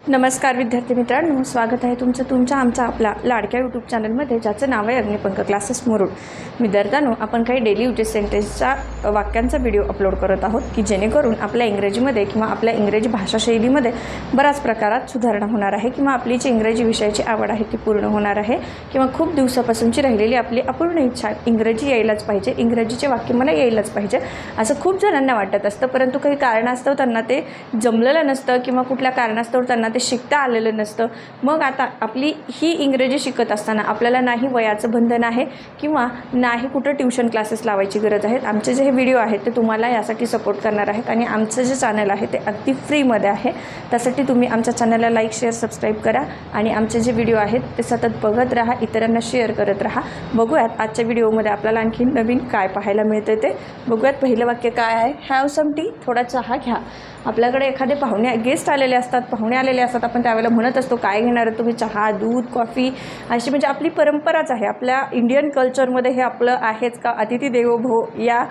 नमस्कार विद्यार्थी मित्रांनो, स्वागत आहे तुमच्या आपल्या लाडक्या यूट्यूब चॅनलमध्ये, ज्याचं नाव आहे अग्निपंख क्लासेस मुरुड. विद्यार्थ्यांनो, आपण काही डेली यूजेस सेंटेन्सच्या वाक्यांचा व्हिडिओ अपलोड करत आहोत की जेणेकरून आपल्या इंग्रजीमध्ये किंवा आपल्या इंग्रजी भाषाशैलीमध्ये बऱ्याच प्रकारात सुधारणा होणार आहे किंवा आपली जी इंग्रजी विषयाची आवड आहे ती पूर्ण होणार आहे किंवा खूप दिवसापासूनची राहिलेली आपली अपूर्ण इच्छा इंग्रजी यायलाच पाहिजे, इंग्रजीचे वाक्य मला यायलाच पाहिजे असं खूप जणांना वाटत असतं. परंतु काही कारणास्तव त्यांना ते जमलेलं नसतं किंवा कुठल्या कारणास्तव त्यांना ते शिकता आलेलं नसतं. मग आता आपली ही इंग्रजी शिकत असताना आपल्याला नाही वयाचं बंधन आहे किंवा नाही कुठं ट्यूशन क्लासेस लावायची गरज आहे. आमचे जे हे व्हिडिओ आहेत ते तुम्हाला यासाठी सपोर्ट करणार आहेत आणि आमचं जे चॅनल आहे ते अगदी फ्रीमध्ये आहे. त्यासाठी तुम्ही आमच्या चॅनलला लाईक शेअर सबस्क्राईब करा आणि आमचे जे व्हिडिओ आहेत ते सतत बघत राहा, इतरांना शेअर करत राहा. बघूयात आजच्या व्हिडिओमध्ये आपल्याला आणखी नवीन काय पाहायला मिळते ते बघूयात. पहिलं वाक्य काय आहे? हॅव सम टी, थोडा चहा घ्या. आपल्याकडे एखादे गेस्ट आलेले असतात, पाहुणे आलेले असतात, आपण त्यावेळेला म्हणत असतो काय घेणार आहे तुम्ही, चहा, दूध, कॉफी अशी म्हणजे आपली परंपराच आहे. आपल्या इंडियन कल्चरमध्ये हे आपलं आहेच का अतिथी देवो भव या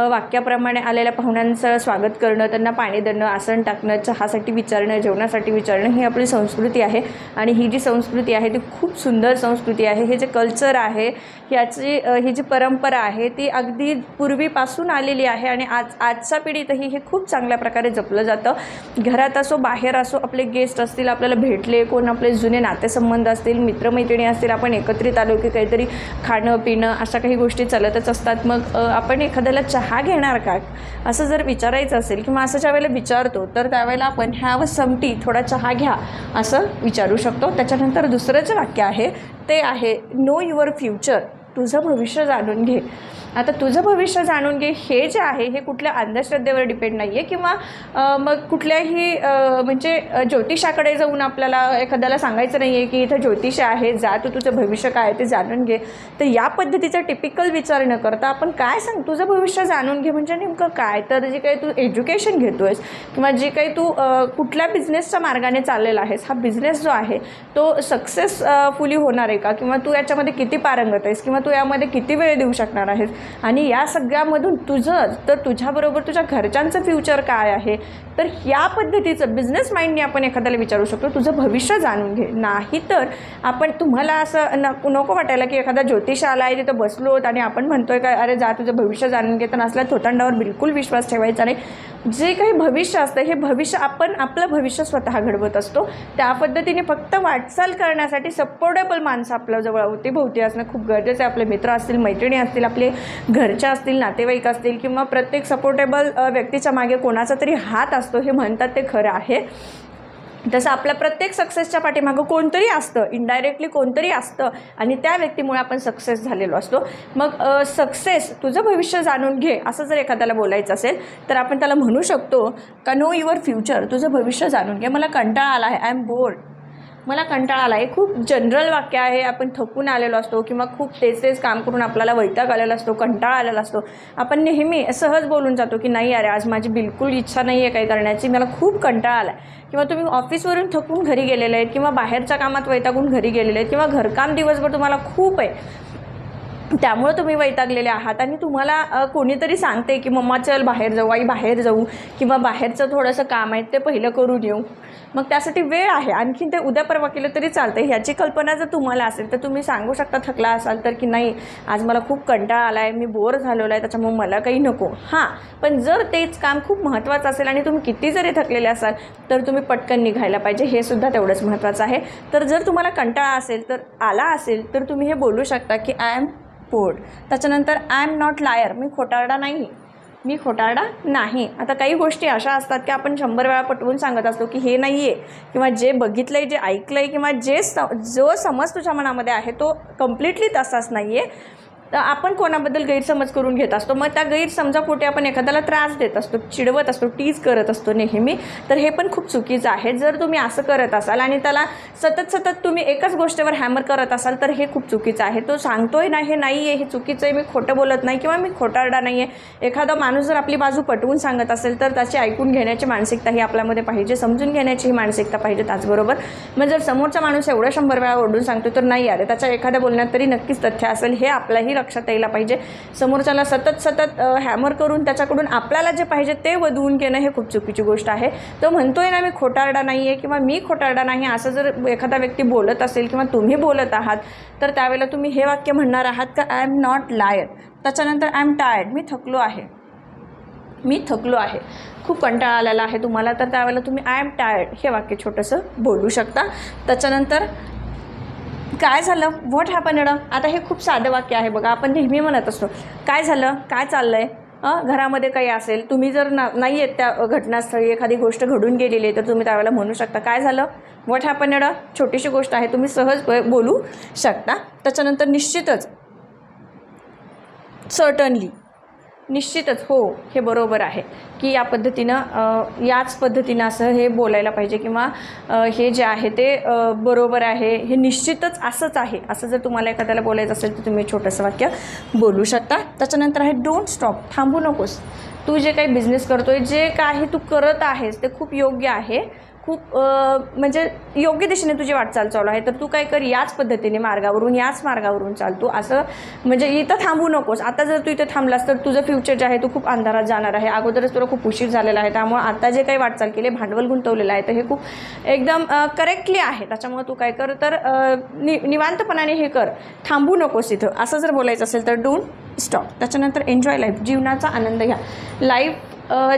वाक्याप्रमाणे आलेल्या पाहुण्यांचं स्वागत करणं, त्यांना पाणी देणं, आसन टाकणं, चहासाठी विचारणं, जेवणासाठी विचारणं ही आपली संस्कृती आहे. आणि ही जी संस्कृती आहे ती खूप सुंदर संस्कृती आहे. हे जे कल्चर आहे ही जी परंपरा आहे ती अगदी पूर्वीपासून आलेली आहे आणि आजच्या पिढीतही हे खूप चांगल्या प्रकारे जपलं जातं. घरात असो बाहेर असो, आपले गेस्ट असतील, आपल्याला भेटले, कोण आपले जुने नातेसंबंध असतील, मित्रमैत्रिणी असतील, आपण एकत्रित आलो की काहीतरी खाणं पिणं अशा काही गोष्टी चालतच असतात. मग आपण एखाद्याला चहा घेणार का असं जर विचारायचं असेल किंवा असं ज्या वेळेला विचारतो तर त्यावेळेला आपण हॅव सम टी, थोडा चहा घ्या असं विचारू शकतो. त्याच्यानंतर दुसरं जे वाक्य आहे ते आहे नो युअर फ्युचर, तुझं भविष्य जाणून घे. आता तुझं भविष्य जाणून घे हे जे आहे हे कुठल्या अंधश्रद्धेवर डिपेंड नाही आहे किंवा मग कुठल्याही म्हणजे ज्योतिषाकडे जाऊन आपल्याला एखाद्याला सांगायचं नाही आहे की इथं ज्योतिष आहे, जा तू तुझं भविष्य काय ते जाणून घे. तर या पद्धतीचा टिपिकल विचार न करता आपण काय तुझं भविष्य जाणून घे म्हणजे नेमकं काय, तर जे काही तू एज्युकेशन घेतो आहेस किंवा जे काही तू कुठल्या बिझनेसच्या मार्गाने चाललेला आहेस, हा बिझनेस जो आहे तो सक्सेसफुली होणार आहे का किंवा तू याच्यामध्ये किती पारंगत आहेस किंवा तू यामध्ये किती वेळ देऊ शकणार आहेस आणि या सगळ्यामधून तुझं तर तुझ्याबरोबर तुझ्या घरच्यांचं फ्युचर काय आहे. तर या पद्धतीचं बिझनेस माइंडने आपण एखाद्याला विचारू शकतो तुझं भविष्य जाणून घे. नाही तर आपण तुम्हाला असं नको वाटायला की एखादा ज्योतिष आला आहे तिथं बसलोत आणि आपण म्हणतोय काय अरे जा तुझं भविष्य जाणून घे, तर नसल्या थोतांडावर बिलकुल विश्वास ठेवायचा नाही. जे काही भविष्य असतं हे भविष्य आपण आपलं भविष्य स्वतः घडवत असतो. त्या पद्धतीने फक्त वाटचाल करण्यासाठी सपोर्टेबल माणसं आपल्याजवळ अवतीभोवती असणं खूप गरजेचं आहे. आपले मित्र असतील, मैत्रिणी असतील, आपले घरच्या असतील, नातेवाईक असतील किंवा प्रत्येक सपोर्टेबल व्यक्तीच्या मागे कोणाचा तरी हात असतो हे म्हणतात ते खरं आहे. तसं आपल्या प्रत्येक सक्सेसच्या पाठीमागं कोणतरी असतं, इनडायरेक्टली कोणतरी असतं आणि त्या व्यक्तीमुळे आपण सक्सेस झालेलो असतो. मग सक्सेस तुझं भविष्य जाणून घे असं जर एखाद्याला बोलायचं असेल तर आपण त्याला म्हणू शकतो का नो युअर फ्युचर, तुझं भविष्य जाणून घे. मला कंटाळा आला आहे, आय एम बोर्ड, मला कंटाळा आला आहे. खूप जनरल वाक्य आहे. आपण थकून आलेलो असतो किंवा खूप तेच काम करून आपल्याला वैताग आलेला असतो, कंटाळा आलेला असतो. आपण नेहमी सहज बोलून जातो की नाही अरे आज माझी बिलकुल इच्छा नाही आहे काही करण्याची, मला खूप कंटाळा आला आहे. किंवा तुम्ही ऑफिसवरून थकून घरी गेलेले आहेत किंवा बाहेरच्या कामात वैतागून घरी गेलेले आहेत किंवा घरकाम दिवसभर तुम्हाला खूप आहे त्यामुळे तुम्ही वैतागलेले आहात आणि तुम्हाला कोणीतरी सांगते की मम्मा चल बाहेर जाऊ, आई बाहेर जाऊ किंवा बाहेरचं थोडंसं काम आहे ते पहिलं करून येऊ. मग त्यासाठी वेळ आहे, आणखीन ते उद्या परवा केलं तरी चालतं. ह्याची कल्पना जर तुम्हाला असेल तर तुम्ही सांगू शकता थकला असाल तर की नाही आज मला खूप कंटाळा आला आहे, मी बोर झालेलो आहे, त्याच्यामुळे मला काही नको. हां, पण जर तेच काम खूप महत्त्वाचं असेल आणि तुम्ही किती जरी थकलेले असाल तर तुम्ही पटकन निघायला पाहिजे, हे सुद्धा तेवढंच महत्त्वाचं आहे. तर जर तुम्हाला कंटाळा असेल तर आला असेल तर तुम्ही हे बोलू शकता की आय एम बोर्ड. त्याच्यानंतर आय एम नॉट लायर, मी खोटारडा नाही. आता काही गोष्टी अशा असतात की आपण 100 वेळा पटवून सांगत असतो की हे नाही आहे किंवा जे बघितलं आहे, जे ऐकलं आहे किंवा जो समज तुझ्या मनामध्ये आहे तो कम्प्लिटली तसाच नाही आहे. तर आपण कोणाबद्दल गैरसमज करून घेत असतो, मग त्या गैरसमजापोटी आपण एखाद्याला त्रास देत असतो, चिडवत असतो, टीज करत असतो नेहमी. तर हे पण खूप चुकीचं आहे. जर तुम्ही असं करत असाल आणि त्याला सतत तुम्ही एकाच गोष्टीवर हॅमर करत असाल तर हे खूप चुकीचं आहे. तो सांगतोय ना हे नाही आहे, हे चुकीचं आहे, मी खोटं बोलत नाही किंवा मी खोटारडा नाही आहे. एखादा माणूस जर आपली बाजू पटवून सांगत असेल तर त्याची ऐकून घेण्याची मानसिकता ही आपल्यामध्ये पाहिजे, समजून घेण्याची ही मानसिकता पाहिजे. त्याचबरोबर मग जर समोरचा माणूस एवढं 100 वेळा ओरडून सांगतो तर नाही अरे त्याच्या एखाद्या बोलण्यात तरी नक्कीच तथ्य असेल हे आपल्याही लक्षात यायला पाहिजे. समोरच्याला सतत हॅमर करून त्याच्याकडून आपल्याला जे पाहिजे ते वधवून घेणं हे खूप चुकीची गोष्ट आहे. तो म्हणतोय ना मी खोटारडा नाही आहे किंवा मी खोटारडा नाही, असं जर एखादा व्यक्ती बोलत असेल किंवा तुम्ही बोलत आहात तर त्यावेळेला तुम्ही हे वाक्य म्हणणार आहात का आय एम नॉट लायर. त्याच्यानंतर आय एम टायर्ड, मी थकलो आहे, खूप कंटाळा आलेला आहे तुम्हाला, तर त्यावेळेला तुम्ही आय एम टायर्ड हे वाक्य छोटंसं बोलू शकता. त्याच्यानंतर काय झालं, व्हॉट हॅपन्ड. आता हे खूप साधं वाक्य आहे बघा, आपण नेहमी म्हणत असतो काय झालं, काय चाललं आहे, घरामध्ये काही असेल, तुम्ही जर नाही आहेत त्या घटनास्थळी, एखादी गोष्ट घडून गेलेली आहे तर तुम्ही त्यावेळेला म्हणू शकता काय झालं, व्हॉट हॅपन्ड. छोटीशी गोष्ट आहे, तुम्ही सहज बोलू शकता. त्याच्यानंतर निश्चितच, सर्टनली, निश्चितच, हो, हे बरोबर आहे की या पद्धतीनं याच पद्धतीनं असं हे बोलायला पाहिजे किंवा हे जे आहे ते बरोबर आहे, हे निश्चितच असंच आहे, असं जर तुम्हाला एखाद्याला बोलायचं असेल तर तुम्ही छोटंसं वाक्य बोलू शकता. त्याच्यानंतर आहे डोंट स्टॉप, थांबू नकोस. तू जे काही बिझनेस करतोय, जे काही तू करत आहेस ते खूप योग्य आहे, खूप म्हणजे योग्य दिशेने तुझी वाटचाल चालू आहे, तर तू काय कर, याच पद्धतीने याच मार्गावरून चाल तू, असं म्हणजे इथं थांबू नकोस. आता जर तू इथं थांबलास तर तुझं फ्युचर जे आहे तू खूप अंधारात जाणार आहे. अगोदरच तुला खूप उशीर झालेला आहे, त्यामुळे आता जे काही वाटचाल केली, भांडवल गुंतवलेलं आहे, तर हे खूप एकदम करेक्टली आहे. त्याच्यामुळे तू काय कर, तर निवांतपणाने हे कर, थांबू नकोस इथं, असं जर बोलायचं असेल तर डोंट स्टॉप. त्याच्यानंतर एन्जॉय लाईफ, जीवनाचा आनंद घ्या. लाईफ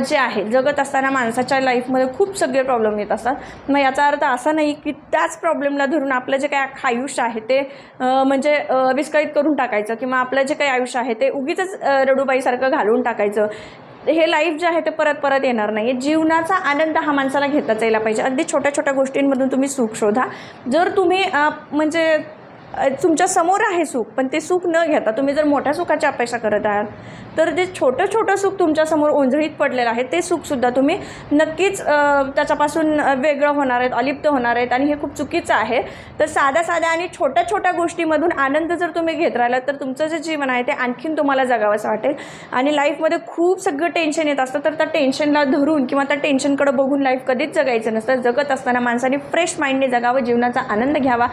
जे आहे, जगत असताना माणसाच्या लाईफमध्ये खूप सगळे प्रॉब्लेम येत असतात. मग याचा अर्थ असा नाही की त्याच प्रॉब्लेमला धरून आपलं जे काही आयुष्य आहे ते म्हणजे विस्कळीत करून टाकायचं किंवा आपलं जे काही आयुष्य आहे ते उगीचच रडूबाईसारखं घालवून टाकायचं. हे लाईफ जे आहे ते परत येणार नाही. जीवनाचा आनंद हा माणसाला घेताच यायला पाहिजे. अगदी छोट्या छोट्या गोष्टींमधून तुम्ही सुख शोधा. जर तुम्ही म्हणजे तुमच्या समोर आहे सुख, पण ते सुख न घेता तुम्ही जर मोठ्या सुखाची अपेक्षा करत आहात तर जे छोटं सुख तुमच्यासमोर ओंजळीत पडलेलं आहे ते सुखसुद्धा तुम्ही नक्कीच त्याच्यापासून वेगळं होणार आहेत, अलिप्त होणार आहेत, आणि हे खूप चुकीचं आहे. तर साध्या आणि छोट्या गोष्टीमधून आनंद जर तुम्ही घेत राहिलात तर तुमचं जे जीवन आहे ते आणखीन तुम्हाला जगावंसं वाटेल. आणि लाईफमध्ये खूप सगळं टेन्शन येत असतं, तर त्या टेन्शनला धरून किंवा त्या टेन्शनकडे बघून लाईफ कधीच जगायचं नसतं. जगत असताना माणसाने फ्रेश माइंडने जगावं, जीवनाचा आनंद घ्यावा,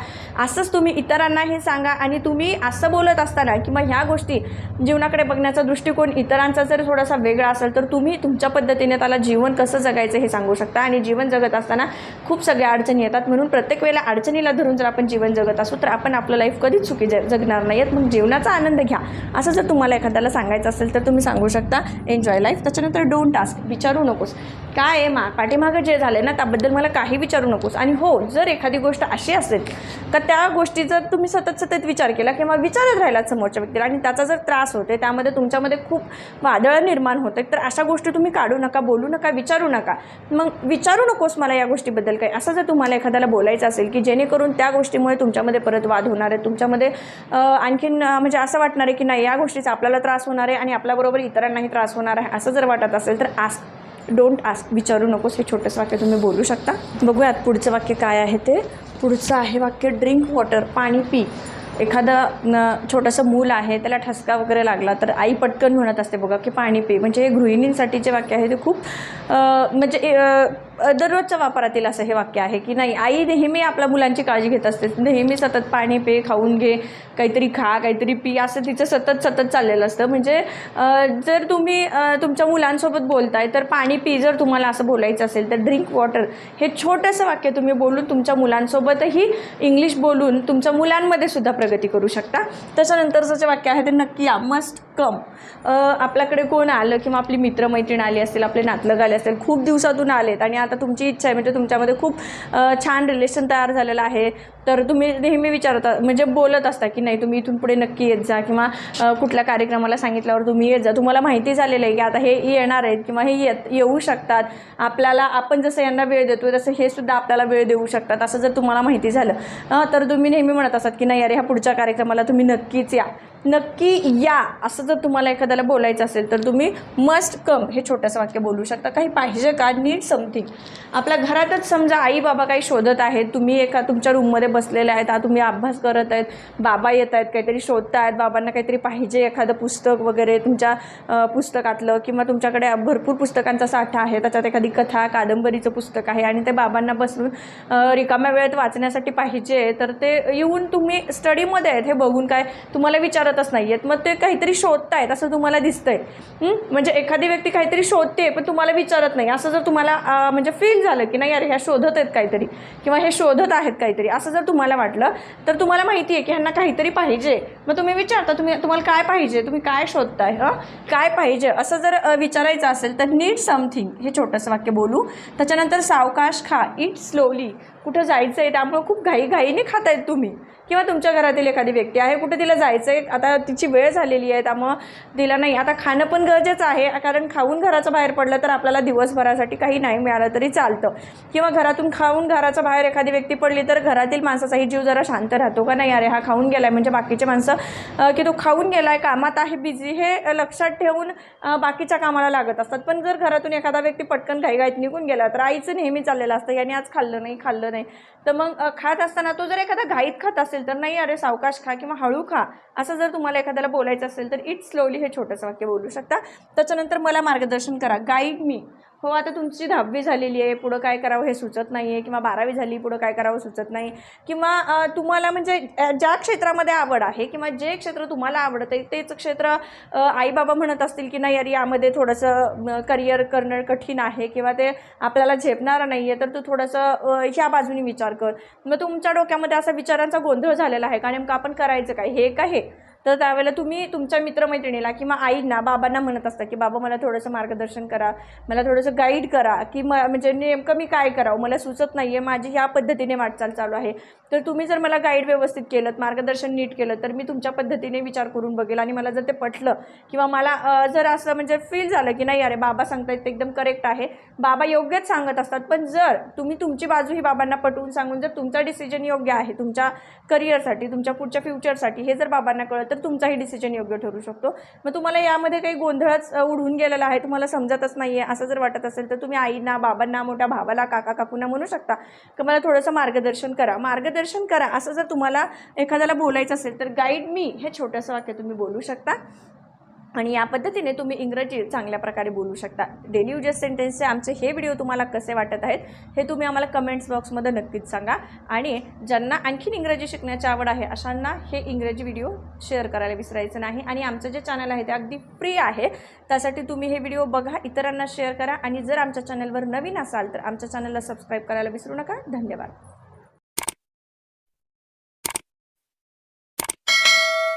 असंच तुम्ही इतरांना हे सांगा. आणि तुम्ही असं बोलत असताना किंवा ह्या गोष्टी जीवनाकडे बघण्याचा दृष्टिकोन इतरांचा जर थोडासा वेगळा असेल तर तुम्ही तुमच्या पद्धतीने त्याला जीवन कसं जगायचं हे सांगू शकता. आणि जीवन जगत असताना खूप सगळ्या अडचणी येतात, म्हणून प्रत्येक वेळेला अडचणीला धरून जर आपण जीवन जगत असू तर आपण आपलं लाईफ कधीच चुकी जगणार नाही आहेत. मग जीवनाचा आनंद घ्या, असं जर तुम्हाला एखाद्याला सांगायचं असेल तर तुम्ही सांगू शकता एन्जॉय लाईफ. त्याच्यानंतर डोंट आस्क, विचारू नकोस काय आहे पाठीमागं जे झालं ना त्याबद्दल मला काही विचारू नकोस. आणि हो, जर एखादी गोष्ट अशी असेल तर त्या गोष्टी जर तुम्ही सतत विचार केला किंवा विचारत राहिलात समोरच्या व्यक्तीला आणि त्याचा जर त्रास होते, त्यामध्ये तुमच्यामध्ये खूप वादळं निर्माण होते, तर अशा गोष्टी तुम्ही काढू नका, बोलू नका, विचारू नका. मग विचारू नकोस मला या गोष्टीबद्दल काही, असं जर तुम्हाला एखाद्याला बोलायचं असेल की जेणेकरून त्या गोष्टीमुळे तुमच्यामध्ये परत वाद होणार आहे, तुमच्यामध्ये आणखीन म्हणजे असं वाटणार आहे की नाही या गोष्टीचा आपल्याला त्रास होणार आहे आणि आपल्याबरोबर इतरांनाही त्रास होणार आहे, असं जर वाटत असेल तर डोंट आस्क, विचारू नकोस, हे छोटंसं वाक्य तुम्ही बोलू शकता. बघूयात पुढचं वाक्य काय आहे ते. पुढचं आहे वाक्य ड्रिंक वॉटर, पाणी पी. एखादं छोटंसं मूल आहे, त्याला ठसका वगैरे लागला तर आई पटकन म्हणत असते बघा की पाणी पी. म्हणजे हे गृहिणींसाठीचे वाक्य आहे ते खूप म्हणजे दररोजच्या वापरातील असं हे वाक्य आहे की नाही, आई नेहमी आपल्या मुलांची काळजी घेत असते, नेहमी सतत पाणी पे, खाऊन घे, काहीतरी खा, काहीतरी पी, असं तिचं सतत चाललेलं असतं. म्हणजे जर तुम्ही तुमच्या मुलांसोबत बोलताय तर पाणी पी जर तुम्हाला असं बोलायचं असेल तर ड्रिंक वॉटर हे छोटंसं वाक्य तुम्ही बोलून तुमच्या मुलांसोबतही इंग्लिश बोलून तुमच्या मुलांमध्ये सुद्धा प्रगती करू शकता. त्याच्यानंतरचं जे वाक्य आहे ते नक्की या, मस्ट कम. आपल्याकडे कोण आलं किंवा आपली मित्रमैत्रीण आली असतील, आपले नातलग आले असतील, खूप दिवसातून आलेत आणि आता तुमची इच्छा आहे, म्हणजे तुमच्यामध्ये खूप छान रिलेशन तयार झालेलं आहे, तर तुम्ही नेहमी विचारता म्हणजे बोलत असता की नाही तुम्ही इथून पुढे नक्की येत जा किंवा कुठल्या कार्यक्रमाला सांगितल्यावर तुम्ही येत जा. तुम्हाला माहिती झालेलं आहे की आता हे येणार आहेत किंवा हे येऊ शकतात, आपल्याला आपण जसं यांना वेळ देतो तसं हे सुद्धा आपल्याला वेळ देऊ शकतात, असं जर तुम्हाला माहिती झालं तर तुम्ही नेहमी म्हणत असतात की नाही अरे ह्या पुढच्या कार्यक्रमाला तुम्ही नक्कीच या, नक्की या, असं असं जर तुम्हाला एखाद्याला बोलायचं असेल तर तुम्ही मस्ट कम हे छोटंसं वाक्य बोलू शकता. काही पाहिजे का, नीड समथिंग. आपल्या घरातच समजा आई बाबा काही शोधत आहेत, तुम्ही तुमच्या रूममध्ये बसलेले आहेत, तुम्ही अभ्यास करत आहेत, बाबा येत आहेत, काहीतरी शोधत आहेत, बाबांना काहीतरी पाहिजे, एखादं पुस्तक वगैरे तुमच्या पुस्तकातलं, किंवा तुमच्याकडे भरपूर पुस्तकांचा साठा आहे, त्याच्यात एखादी कथा कादंबरीचं पुस्तक आहे आणि ते बाबांना बसून रिकाम्या वेळेत वाचण्यासाठी पाहिजे, तर ते येऊन तुम्ही स्टडीमध्ये आहेत हे बघून काय तुम्हाला विचारतच नाही आहेत, मग ते काहीतरी शोधतायत असं तुम्हाला दिसतंय. म्हणजे एखादी व्यक्ती काहीतरी शोधते पण तुम्हाला विचारत नाही, असं जर तुम्हाला म्हणजे फील झालं की नाही अरे ह्या शोधत आहेत काहीतरी, किंवा हे शोधत आहेत काहीतरी, असं जर तुम्हाला वाटलं तर तुम्हाला माहिती आहे की ह्यांना काहीतरी पाहिजे. मग तुम्ही विचारता तुम्हाला काय पाहिजे, तुम्ही काय शोधताय, काय पाहिजे, असं जर विचारायचं असेल तर नीड समथिंग हे छोटंसं वाक्य बोलू. त्याच्यानंतर सावकाश खा, इट स्लोली. कुठं जायचं आहे त्यामुळे खूप घाईने खातायत तुम्ही, किंवा तुमच्या घरातील एखादी व्यक्ती आहे, कुठे तिला जायचं आहे, आता तिची वेळ झालेली आहे, त्यामुळं तिला नाही, आता खाणं पण गरजेचं आहे, कारण खाऊन घराचं बाहेर पडलं तर आपल्याला दिवसभरासाठी काही नाही मिळालं तरी चालतं, किंवा घरातून खाऊन घराच्या बाहेर एखादी व्यक्ती पडली तर घरातील माणसाचाही जीव जरा शांत राहतो का नाही, अरे हा खाऊन गेला आहे, म्हणजे बाकीचे माणसं की तो खाऊन गेला आहे, कामात आहे, बिझी, हे लक्षात ठेवून बाकीच्या कामाला लागत असतात. पण जर घरातून एखादा व्यक्ती पटकन घाईघाईत निघून गेला तर आईचं नेहमी चाललेलं असतं, याने आज खाल्लं नाही, तर मग खात असताना तो जर एखादा घाईत खात असेल तर नाही अरे सावकाश खा किंवा हळू खा, असं जर तुम्हाला एखाद्याला बोलायचं असेल तर इट स्लोली हे छोटंसं वाक्य बोलू शकता. त्याच्यानंतर मला मार्गदर्शन करा, गाईड मी. हो, आता तुमची 10वी झालेली आहे, पुढं काय करावं हे सुचत नाही आहे, किंवा 12वी झाली, पुढं काय करावं सुचत नाही, किंवा तुम्हाला म्हणजे ज्या क्षेत्रामध्ये आवड आहे किंवा जे क्षेत्र तुम्हाला आवडतं आहे तेच क्षेत्र आई बाबा म्हणत असतील की नाही अरे यामध्ये थोडंसं करिअर करणं कठीण आहे, किंवा ते आपल्याला झेपणारं नाही आहे, तर तू थोडंसं ह्या बाजूनी विचार कर. मग तुमच्या डोक्यामध्ये असा विचारांचा गोंधळ झालेला आहे का नेमकं आपण करायचं काय, हे का हे, तर त्यावेळेला तुम्ही तुमच्या मित्रमैत्रिणीला किंवा आईंना बाबांना म्हणत असता की बाबा मला थोडंसं मार्गदर्शन करा, मला थोडंसं गाईड करा, की म्हणजे नेमकं मी काय करावं, मला सुचत नाही आहे, माझी ह्या पद्धतीने वाटचाल चालू आहे. तर तुम्ही जर मला गाईड व्यवस्थित केलं, मार्गदर्शन नीट केलं तर मी तुमच्या पद्धतीने विचार करून बघेल, आणि मला जर ते पटलं किंवा मला जर असं म्हणजे फील झालं की नाही अरे बाबा सांगतायत ते एकदम करेक्ट आहे, बाबा योग्यच सांगत असतात, पण जर तुम्ही तुमची बाजू ही बाबांना पटवून सांगून जर तुमचा डिसिजन योग्य आहे तुमच्या करिअरसाठी, तुमच्या पुढच्या फ्युचरसाठी, हे जर बाबांना कळलं तर तुमचाही डिसिजन योग्य ठरू शकतो. मग तुम्हाला यामध्ये काही गोंधळच उडून गेलेला आहे, तुम्हाला समजतच नाही आहे असं जर वाटत असेल तर तुम्ही आईना, बाबांना, मोठ्या भावाला, काका काकूंना म्हणू शकता की मला थोडंसं मार्गदर्शन करा. असं जर तुम्हाला एखाद्याला बोलायचं असेल तर गाईड मी हे छोटंसं वाक्य तुम्ही बोलू शकता, आणि या पद्धतीने तुम्ही इंग्रजी चांगल्या प्रकारे बोलू शकता. डेली युजेस सेंटेन्सचे आमचे हे व्हिडिओ तुम्हाला कसे वाटत आहेत हे तुम्ही आम्हाला कमेंट्स बॉक्समध्ये नक्कीच सांगा, आणि ज्यांना आणखीन इंग्रजी शिकण्याची आवड आहे अशांना हे इंग्रजी व्हिडिओ शेअर करायला विसरायचं नाही. आणि आमचं जे चॅनल आहे ते अगदी फ्री आहे, त्यासाठी तुम्ही हे व्हिडिओ बघा, इतरांना शेअर करा, आणि जर आमच्या चॅनलवर नवीन असाल तर आमच्या चॅनलला सबस्क्राईब करायला विसरू नका. धन्यवाद.